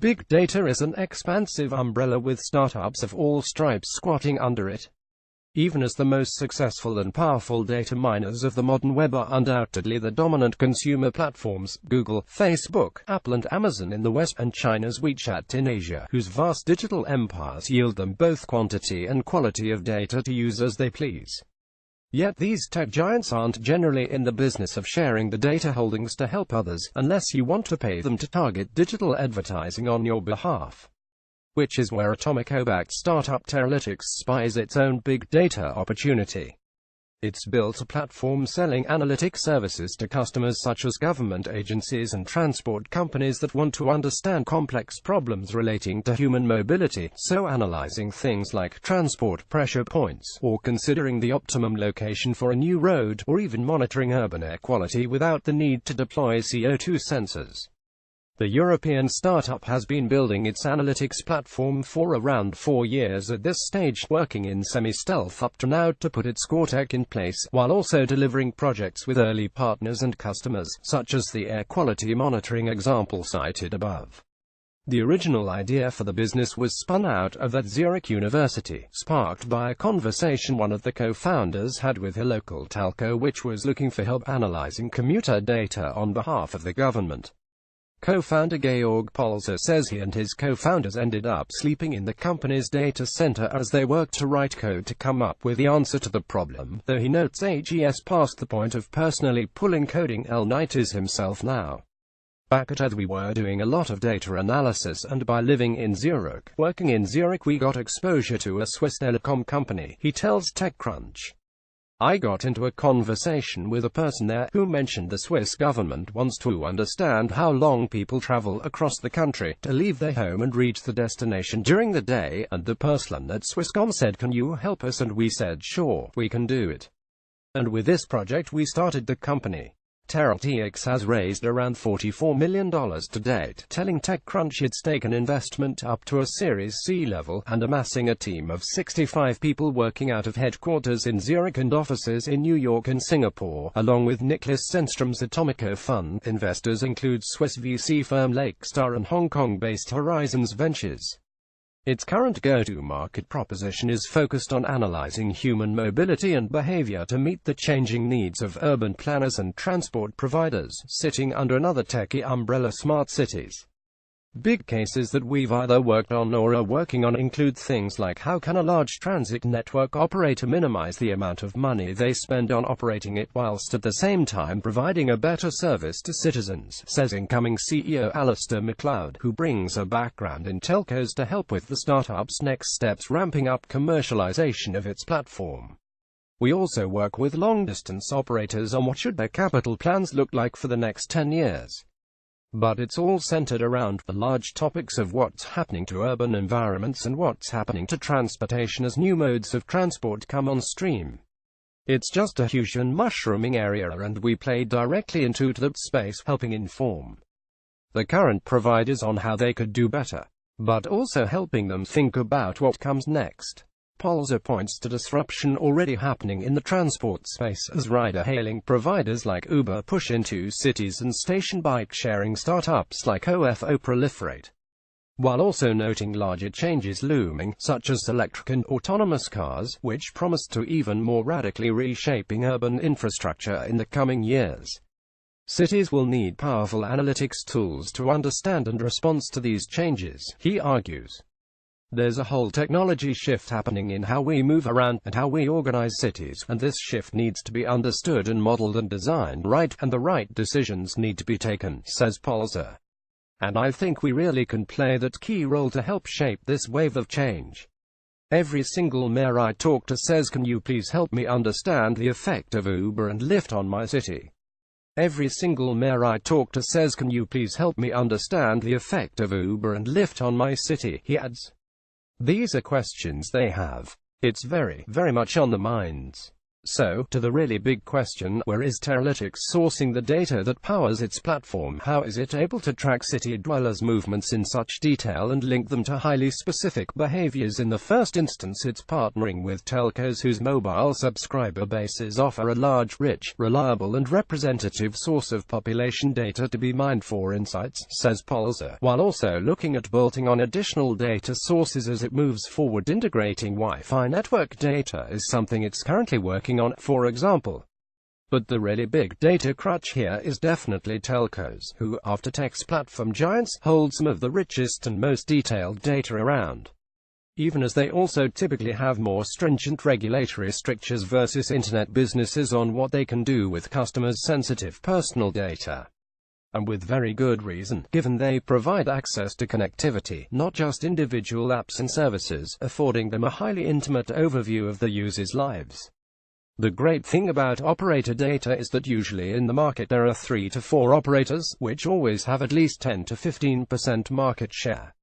Big data is an expansive umbrella with startups of all stripes squatting under it. Even as the most successful and powerful data miners of the modern web are undoubtedly the dominant consumer platforms, Google, Facebook, Apple and Amazon in the West, and China's WeChat in Asia, whose vast digital empires yield them both quantity and quality of data to use as they please. Yet these tech giants aren't generally in the business of sharing the data holdings to help others, unless you want to pay them to target digital advertising on your behalf. Which is where Atomico-backed startup Teralytics spies its own big data opportunity. It's built a platform selling analytic services to customers such as government agencies and transport companies that want to understand complex problems relating to human mobility, so analyzing things like transport pressure points, or considering the optimum location for a new road, or even monitoring urban air quality without the need to deploy CO2 sensors. The European startup has been building its analytics platform for around 4 years at this stage, working in semi-stealth up to now to put its core tech in place, while also delivering projects with early partners and customers, such as the air quality monitoring example cited above. The original idea for the business was spun out of at Zurich University, sparked by a conversation one of the co-founders had with a local telco which was looking for help analyzing commuter data on behalf of the government. Co-founder Georg Polzer says he and his co-founders ended up sleeping in the company's data center as they worked to write code to come up with the answer to the problem, though he notes HES past the point of personally pulling coding all-nighters himself now. Back at AD we were doing a lot of data analysis, and by working in Zurich we got exposure to a Swiss telecom company, he tells TechCrunch. I got into a conversation with a person there, who mentioned the Swiss government wants to understand how long people travel across the country to leave their home and reach the destination during the day, and the person at Swisscom said, "Can you help us?" And we said, "Sure, we can do it." And with this project we started the company. Teralytics has raised around $44 million to date, telling TechCrunch it's taken investment up to a Series C level, and amassing a team of 65 people working out of headquarters in Zurich and offices in New York and Singapore, along with Nicholas Zenstrom's Atomico Fund. Investors include Swiss VC firm Lakestar and Hong Kong-based Horizons Ventures. Its current go-to-market proposition is focused on analyzing human mobility and behavior to meet the changing needs of urban planners and transport providers, sitting under another techie umbrella, smart cities. Big cases that we've either worked on or are working on include things like how can a large transit network operator minimize the amount of money they spend on operating it whilst at the same time providing a better service to citizens, says incoming CEO Alistair MacLeod, who brings a background in telcos to help with the startup's next steps ramping up commercialization of its platform. We also work with long-distance operators on what should their capital plans look like for the next 10 years. But it's all centered around the large topics of what's happening to urban environments and what's happening to transportation as new modes of transport come on stream. It's just a huge and mushrooming area, and we play directly into that space, helping inform the current providers on how they could do better, but also helping them think about what comes next. Polzer points to disruption already happening in the transport space as ride-hailing providers like Uber push into cities and station bike-sharing startups like OFO proliferate, while also noting larger changes looming, such as electric and autonomous cars, which promise to even more radically reshaping urban infrastructure in the coming years. Cities will need powerful analytics tools to understand and respond to these changes, he argues. There's a whole technology shift happening in how we move around, and how we organize cities, and this shift needs to be understood and modeled and designed right, and the right decisions need to be taken, says Polzer. And I think we really can play that key role to help shape this wave of change. Every single mayor I talk to says, "Can you please help me understand the effect of Uber and Lyft on my city?" Every single mayor I talk to says, "Can you please help me understand the effect of Uber and Lyft on my city?" he adds. These are questions they have. It's very, very much on the minds. So, to the really big question, where is Teralytics sourcing the data that powers its platform? How is it able to track city dwellers' movements in such detail and link them to highly specific behaviors? In the first instance, it's partnering with telcos whose mobile subscriber bases offer a large, rich, reliable and representative source of population data to be mined for insights, says Polzer, while also looking at bolting on additional data sources as it moves forward. Integrating Wi-Fi network data is something it's currently working on, for example. But the really big data crutch here is definitely telcos, who, after tech platform giants, hold some of the richest and most detailed data around. Even as they also typically have more stringent regulatory strictures versus internet businesses on what they can do with customers' sensitive personal data. And with very good reason, given they provide access to connectivity, not just individual apps and services, affording them a highly intimate overview of the users' lives. The great thing about operator data is that usually in the market there are 3 to 4 operators, which always have at least 10 to 15% market share.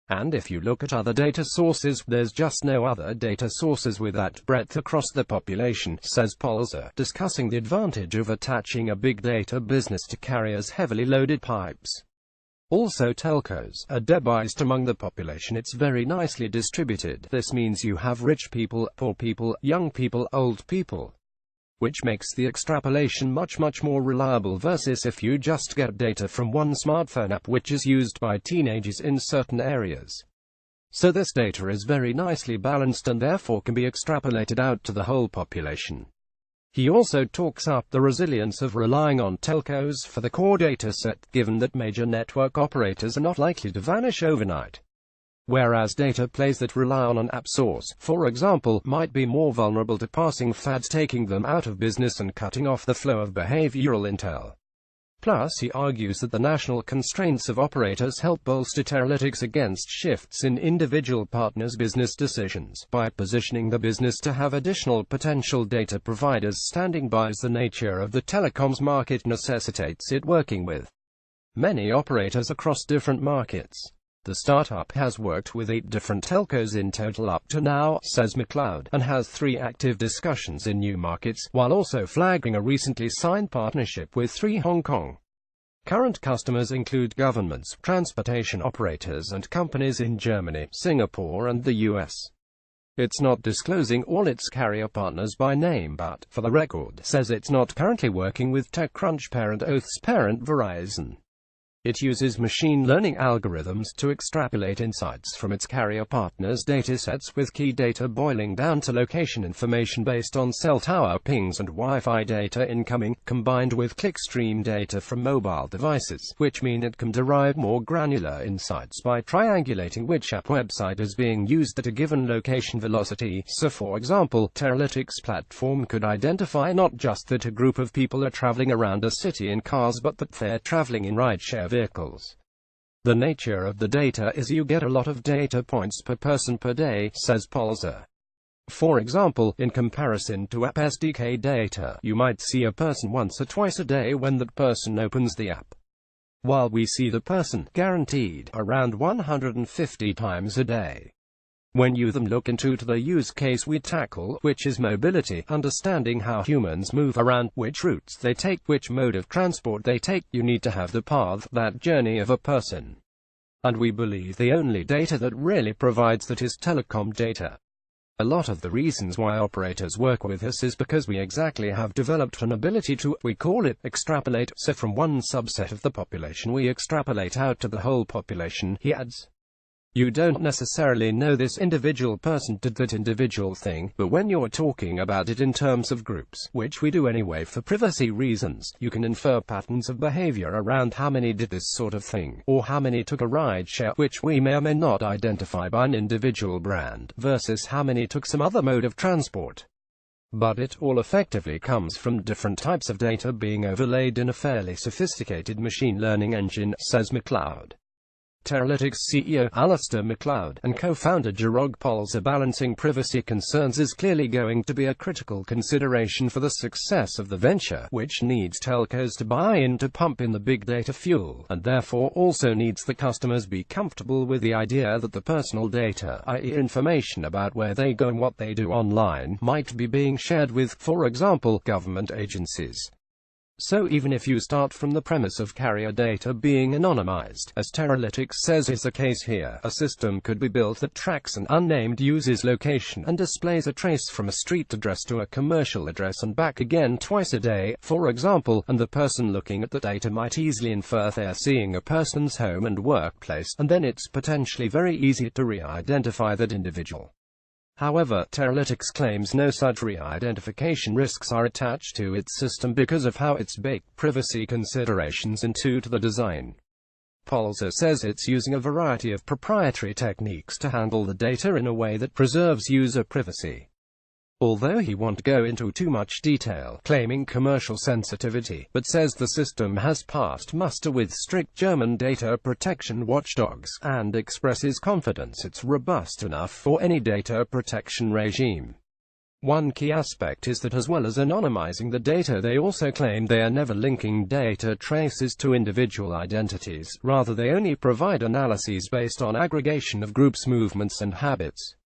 And if you look at other data sources, there's just no other data sources with that breadth across the population, says Polzer, discussing the advantage of attaching a big data business to carriers' heavily loaded pipes. Also, telcos are debased among the population. It's very nicely distributed. This means you have rich people, poor people, young people, old people, which makes the extrapolation much more reliable versus if you just get data from one smartphone app which is used by teenagers in certain areas. So this data is very nicely balanced and therefore can be extrapolated out to the whole population. He also talks up the resilience of relying on telcos for the core data set, given that major network operators are not likely to vanish overnight. Whereas data plays that rely on an app source, for example, might be more vulnerable to passing fads taking them out of business and cutting off the flow of behavioral intel. Plus, he argues that the national constraints of operators help bolster Teralytics against shifts in individual partners' business decisions, by positioning the business to have additional potential data providers standing by, as the nature of the telecoms market necessitates it working with many operators across different markets. The startup has worked with 8 different telcos in total up to now, says McLeod, and has 3 active discussions in new markets, while also flagging a recently signed partnership with 3 Hong Kong. Current customers include governments, transportation operators and companies in Germany, Singapore and the US. It's not disclosing all its carrier partners by name but, for the record, says it's not currently working with TechCrunch parent Oath's parent Verizon. It uses machine learning algorithms to extrapolate insights from its carrier partners' datasets, with key data boiling down to location information based on cell tower pings and Wi-Fi data incoming, combined with clickstream data from mobile devices, which mean it can derive more granular insights by triangulating which app website is being used at a given location velocity. So for example, Teralytics platform could identify not just that a group of people are traveling around a city in cars, but that they're traveling in rideshare vehicles. The nature of the data is you get a lot of data points per person per day, says Polzer. For example, in comparison to app SDK data, you might see a person once or twice a day when that person opens the app, while we see the person, guaranteed, around 150 times a day. When you then look into the use case we tackle, which is mobility, understanding how humans move around, which routes they take, which mode of transport they take, you need to have the path, that journey of a person. And we believe the only data that really provides that is telecom data. A lot of the reasons why operators work with us is because we exactly have developed an ability to, we call it, extrapolate, so from one subset of the population we extrapolate out to the whole population, he adds. You don't necessarily know this individual person did that individual thing, but when you're talking about it in terms of groups, which we do anyway for privacy reasons, you can infer patterns of behavior around how many did this sort of thing, or how many took a ride share, which we may or may not identify by an individual brand, versus how many took some other mode of transport. But it all effectively comes from different types of data being overlaid in a fairly sophisticated machine learning engine, says McLeod. Teralytics CEO Alistair McLeod and co-founder Gerard Polzer balancing privacy concerns is clearly going to be a critical consideration for the success of the venture, which needs telcos to buy in to pump in the big data fuel, and therefore also needs the customers be comfortable with the idea that the personal data, i.e. information about where they go and what they do online, might be being shared with, for example, government agencies. So even if you start from the premise of carrier data being anonymized, as Teralytics says is the case here, a system could be built that tracks an unnamed user's location and displays a trace from a street address to a commercial address and back again twice a day, for example, and the person looking at the data might easily infer they're seeing a person's home and workplace, and then it's potentially very easy to re-identify that individual. However, Teralytics claims no such re-identification risks are attached to its system because of how it's baked privacy considerations into the design. Polzer says it's using a variety of proprietary techniques to handle the data in a way that preserves user privacy. Although he won't go into too much detail, claiming commercial sensitivity, but says the system has passed muster with strict German data protection watchdogs, and expresses confidence it's robust enough for any data protection regime. One key aspect is that as well as anonymizing the data, they also claim they are never linking data traces to individual identities, rather they only provide analyses based on aggregation of groups' movements and habits.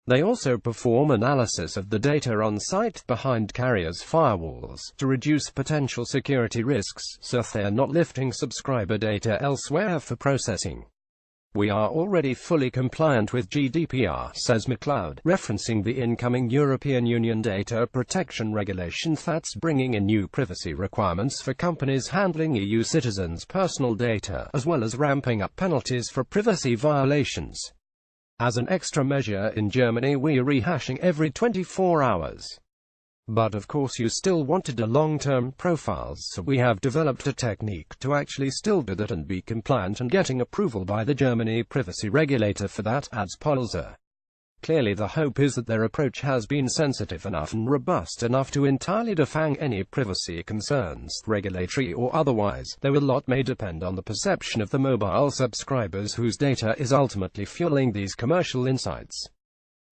They also perform analysis of the data on site behind carriers' firewalls to reduce potential security risks, so they're not lifting subscriber data elsewhere for processing. We are already fully compliant with GDPR, says McLeod, referencing the incoming European Union data protection regulation that's bringing in new privacy requirements for companies handling EU citizens' personal data, as well as ramping up penalties for privacy violations. As an extra measure in Germany we're rehashing every 24 hours. But of course you still wanted a long-term profiles, so we have developed a technique to actually still do that and be compliant and getting approval by the Germany privacy regulator for that, adds Polzer. Clearly the hope is that their approach has been sensitive enough and robust enough to entirely defang any privacy concerns, regulatory or otherwise, though a lot may depend on the perception of the mobile subscribers whose data is ultimately fueling these commercial insights.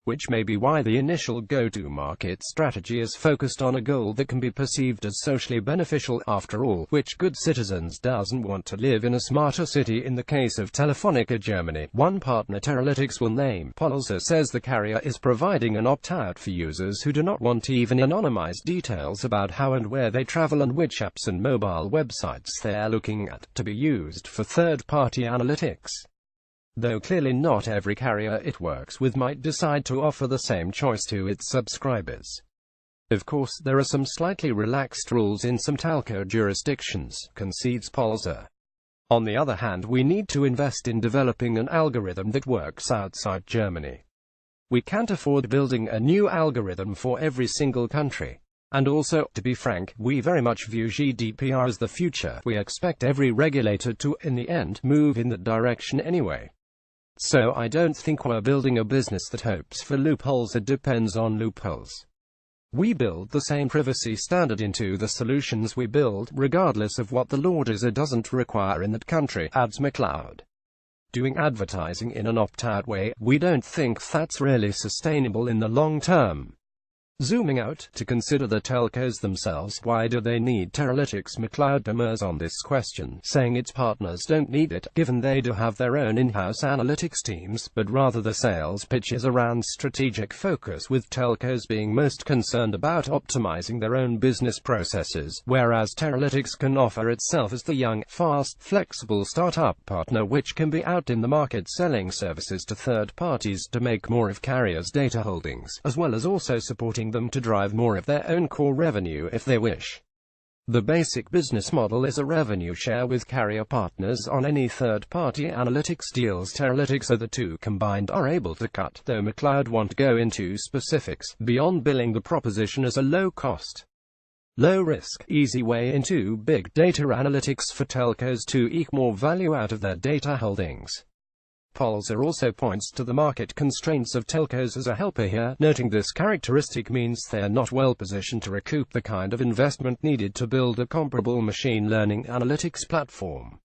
Which may be why the initial go-to-market strategy is focused on a goal that can be perceived as socially beneficial. After all, which good citizens doesn't want to live in a smarter city? In the case of Telefonica Germany, one partner Teralytics will name, Polzer says the carrier is providing an opt-out for users who do not want even anonymized details about how and where they travel and which apps and mobile websites they're looking at, to be used for third-party analytics. Though clearly not every carrier it works with might decide to offer the same choice to its subscribers. Of course, there are some slightly relaxed rules in some telco jurisdictions, concedes Polzer. On the other hand, we need to invest in developing an algorithm that works outside Germany. We can't afford building a new algorithm for every single country. And also, to be frank, we very much view GDPR as the future. We expect every regulator to, in the end, move in that direction anyway. So I don't think we're building a business that hopes for loopholes or depends on loopholes. We build the same privacy standard into the solutions we build, regardless of what the law does or doesn't require in that country, adds McLeod. Doing advertising in an opt-out way, we don't think that's really sustainable in the long term. Zooming out, to consider the telcos themselves, why do they need Teralytics? McLeod demurs on this question, saying its partners don't need it, given they do have their own in-house analytics teams, but rather the sales pitch is around strategic focus, with telcos being most concerned about optimizing their own business processes, whereas Teralytics can offer itself as the young, fast, flexible startup partner which can be out in the market selling services to third parties to make more of carriers' data holdings, as well as also supporting them to drive more of their own core revenue if they wish. The basic business model is a revenue share with carrier partners on any third-party analytics deals Teralytics or the two combined are able to cut, though McLeod won't go into specifics, beyond billing the proposition as a low-cost, low-risk, easy way into big data analytics for telcos to eke more value out of their data holdings. Polzer also points to the market constraints of telcos as a helper here, noting this characteristic means they are not well positioned to recoup the kind of investment needed to build a comparable machine learning analytics platform.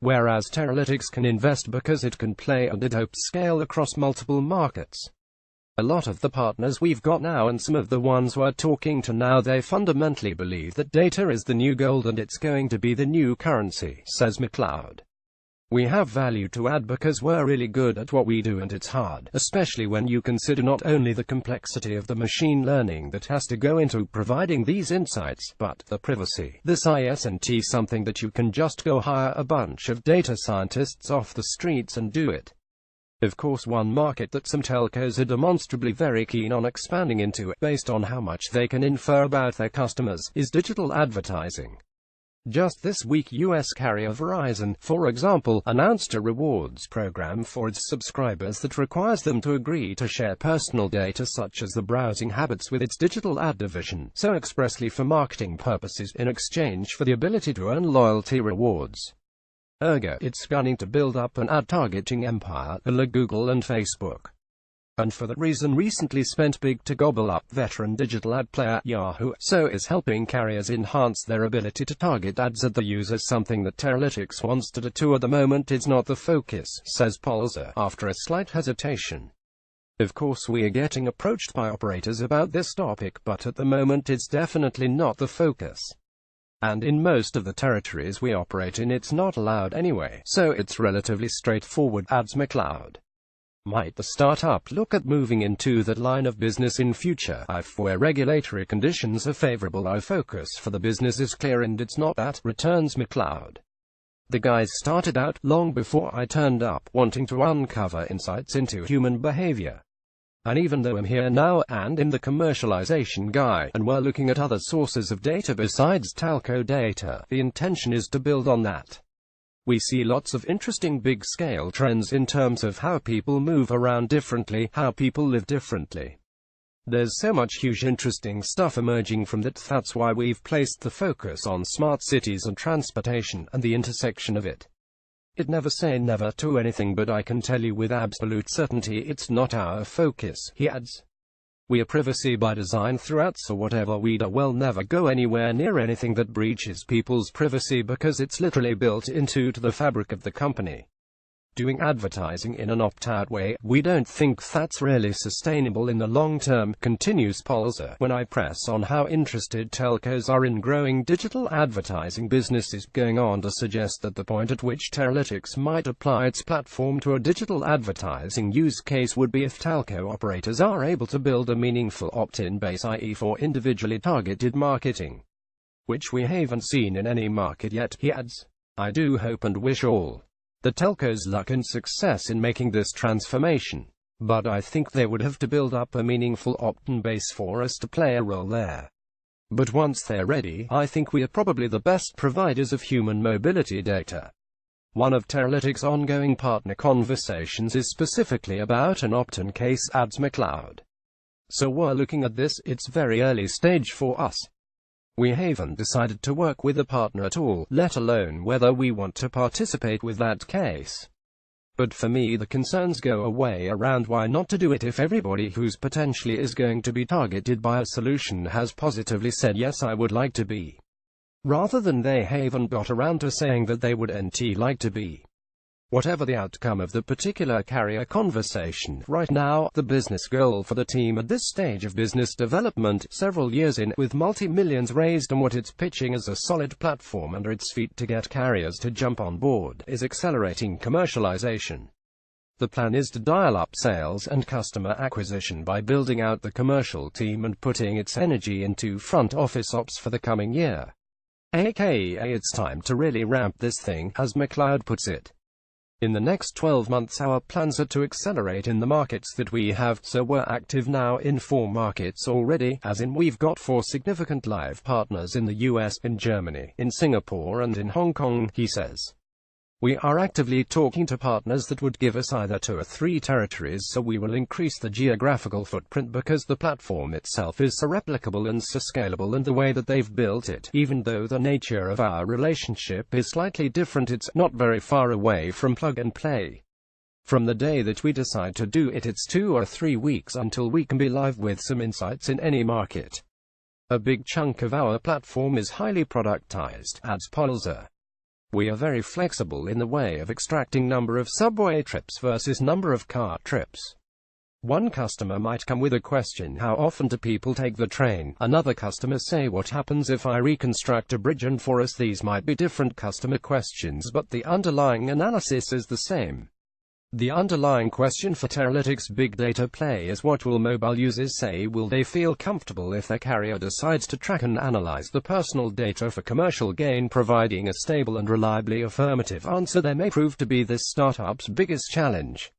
whereas Teralytics can invest because it can play and it hopes scale across multiple markets. A lot of the partners we've got now and some of the ones we're talking to now, they fundamentally believe that data is the new gold and it's going to be the new currency, says McLeod. We have value to add because we're really good at what we do, and it's hard, especially when you consider not only the complexity of the machine learning that has to go into providing these insights, but the privacy. This isn't something that you can just go hire a bunch of data scientists off the streets and do it. Of course, one market that some telcos are demonstrably very keen on expanding into, based on how much they can infer about their customers, is digital advertising. Just this week, US carrier Verizon, for example, announced a rewards program for its subscribers that requires them to agree to share personal data such as the browsing habits with its digital ad division, so expressly for marketing purposes, in exchange for the ability to earn loyalty rewards. Ergo, it's gunning to build up an ad targeting empire, a la Google and Facebook. And for that reason recently spent big to gobble up veteran digital ad player Yahoo, so is helping carriers enhance their ability to target ads at the users, something that Teralytics wants to do. At the moment it's not the focus, says Polzer, after a slight hesitation. Of course we are getting approached by operators about this topic, but at the moment it's definitely not the focus. And in most of the territories we operate in it's not allowed anyway, so it's relatively straightforward, adds McLeod. Might the startup look at moving into that line of business in future, if where regulatory conditions are favorable? Our focus for the business is clear and it's not that, returns McLeod. The guys started out, long before I turned up, wanting to uncover insights into human behavior. And even though I'm here now, and in the commercialization guy, and we're looking at other sources of data besides telco data, the intention is to build on that. We see lots of interesting big-scale trends in terms of how people move around differently, how people live differently. There's so much huge interesting stuff emerging from that. That's why we've placed the focus on smart cities and transportation, and the intersection of it. It never say never to anything, but I can tell you with absolute certainty it's not our focus, he adds. We are privacy by design throughout, so whatever we do will never go anywhere near anything that breaches people's privacy because it's literally built into the fabric of the company. Doing advertising in an opt-out way, we don't think that's really sustainable in the long term, continues Polzer. When I press on how interested telcos are in growing digital advertising businesses, going on to suggest that the point at which Teralytics might apply its platform to a digital advertising use case would be if telco operators are able to build a meaningful opt-in base, i.e. for individually targeted marketing. Which we haven't seen in any market yet, he adds. I do hope and wish all the telcos luck and success in making this transformation, but I think they would have to build up a meaningful opt-in base for us to play a role there. But once they're ready, I think we are probably the best providers of human mobility data. One of Teralytics' ongoing partner conversations is specifically about an opt-in case, adds McLeod. So we're looking at this, it's very early stage for us. We haven't decided to work with a partner at all, let alone whether we want to participate with that case. But for me the concerns go away around why not to do it if everybody who's potentially is going to be targeted by a solution has positively said yes, I would like to be. Rather than they haven't got around to saying that they would like to be. Whatever the outcome of the particular carrier conversation, right now, the business goal for the team at this stage of business development, several years in, with multi-millions raised and what it's pitching as a solid platform under its feet to get carriers to jump on board, is accelerating commercialization. The plan is to dial up sales and customer acquisition by building out the commercial team and putting its energy into front office ops for the coming year. AKA, it's time to really ramp this thing, as McLeod puts it. In the next 12 months our plans are to accelerate in the markets that we have, so we're active now in 4 markets already, as in we've got 4 significant live partners in the US, in Germany, in Singapore and in Hong Kong, he says. We are actively talking to partners that would give us either 2 or 3 territories, so we will increase the geographical footprint because the platform itself is so replicable and so scalable, and the way that they've built it, even though the nature of our relationship is slightly different, it's not very far away from plug and play. From the day that we decide to do it, it's 2 or 3 weeks until we can be live with some insights in any market. A big chunk of our platform is highly productized, adds Polzer. We are very flexible in the way of extracting number of subway trips versus number of car trips. One customer might come with a question: how often do people take the train? Another customer say, what happens if I reconstruct a bridge? And for us these might be different customer questions, but the underlying analysis is the same. The underlying question for Teralytics big data play is, what will mobile users say? Will they feel comfortable if their carrier decides to track and analyze the personal data for commercial gain? Providing a stable and reliably affirmative answer there may prove to be this startup's biggest challenge.